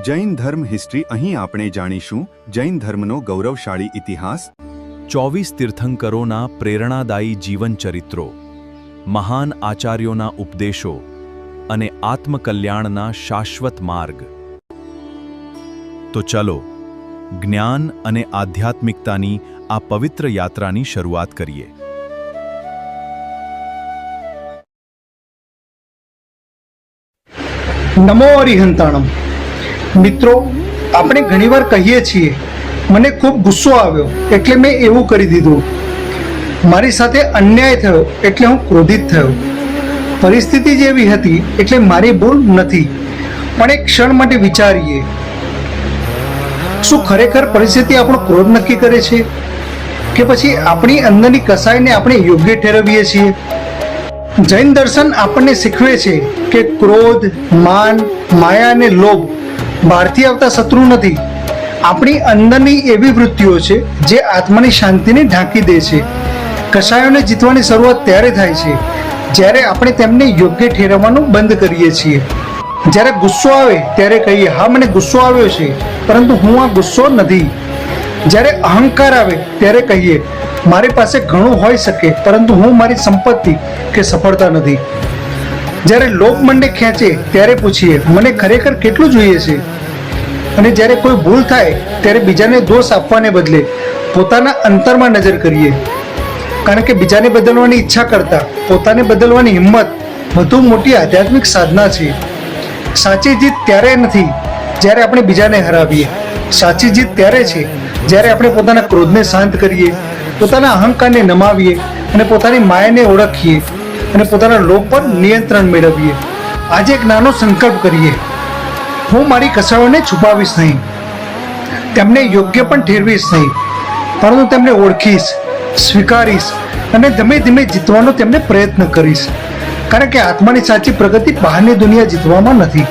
જૈન ધર્મ હિસ્ટ્રી। અહીં આપણે જાણીશું જૈન ધર્મનો ગૌરવશાળી ઇતિહાસ, 24 તીર્થંકરોના પ્રેરણાદાયી જીવન ચરિત્રો, મહાન આચાર્યોના ઉપદેશો અને આત્મકલ્યાણના શાશ્વત માર્ગ। તો ચલો જ્ઞાન અને આધ્યાત્મિકતાની આ પવિત્ર યાત્રાની શરૂઆત કરીએ। નમો અરિહંતાણમ। મિત્રો, આપણે ઘણીવાર કહીએ છીએ, મને ખૂબ ગુસ્સો આવ્યો એટલે મેં એવું કરી દીધું, મારી સાથે અન્યાય થયો એટલે હું ક્રોધિત થયો, પરિસ્થિતિ જેવી હતી એટલે મારી ભૂલ નથી। પણ એક ક્ષણ માટે વિચારીએ, શું ખરેખર પરિસ્થિતિ આપણો ક્રોધ નક્કી કરે છે કે પછી આપણી અંદરની કસાઈને આપણે યોગ્ય ઠેરવીએ છીએ? જૈન દર્શન આપણને શીખવે છે કે ક્રોધ, માન, માયા અને લોભ બહારથી આવતા શત્રુ નથી, આપણી અંદરની એવી વૃત્તિઓ છે જે આત્માની શાંતિને ઢાંકી દે છે। કશાયોને જીતવાની શરૂઆત ત્યારે થાય છે જ્યારે આપણે તેમને યોગ્ય ઠેરવવાનું બંધ કરીએ છીએ। જ્યારે ગુસ્સો આવે ત્યારે કહીએ, હા મને ગુસ્સો આવ્યો છે, પરંતુ હું આ ગુસ્સો નથી। જ્યારે અહંકાર આવે ત્યારે કહીએ, મારી પાસે ઘણું હોઈ શકે પરંતુ હું મારી સંપત્તિ કે સફળતા નથી। જ્યારે લોભ મનને ખેંચે ત્યારે પૂછીએ, મને ખરેખર કેટલું જોઈએ છે? અને જ્યારે કોઈ ભૂલ થાય ત્યારે બીજાને દોષ આપવાને બદલે પોતાના અંતરમાં નજર કરીએ, કારણ કે બીજાને બદલવાની ઈચ્છા કરતા પોતાને બદલવાની હિંમત વધુ મોટી આધ્યાત્મિક સાધના છે। સાચી જીત ત્યારે નથી જ્યારે આપણે બીજાને હરાવીએ, સાચી જીત ત્યારે છે જ્યારે આપણે પોતાના ક્રોધને શાંત કરીએ, પોતાના અહંકારને નમાવીએ અને પોતાની માયાને ઓળખીએ અને પોતાના લોભ પર નિયંત્રણ મેળવીએ। આજે એક નાનો સંકલ્પ કરીએ, હું મારી કસાયોને છુપાવીશ નહીં, તેમને યોગ્ય પણ ઠેરવીશ નહીં, પરંતુ તેમને ઓળખીશ, સ્વીકારીશ અને ધીમે ધીમે જીતવાનો તેમને પ્રયત્ન કરીશ। કારણ કે આત્માની સાચી પ્રગતિ બહારની દુનિયા જીતવામાં નથી,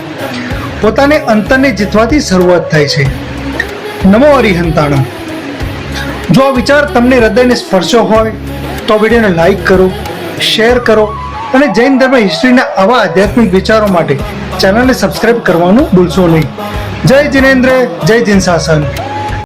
પોતાને અંતરને જીતવાથી શરૂઆત થાય છે। નમો અરિહંતાણમ। જો આ વિચાર તમને હૃદયને સ્પર્શ્યો હોય તો વિડીયોને લાઈક કરો, શેર કરો અને જૈન ધર્મ હિસ્ટ્રીના આવા આધ્યાત્મિક વિચારો માટે ચેનલને સબસ્ક્રાઇબ કરવાનું ભૂલશો નહીં। જય જિનેન્દ્ર, જય જિન શાસન।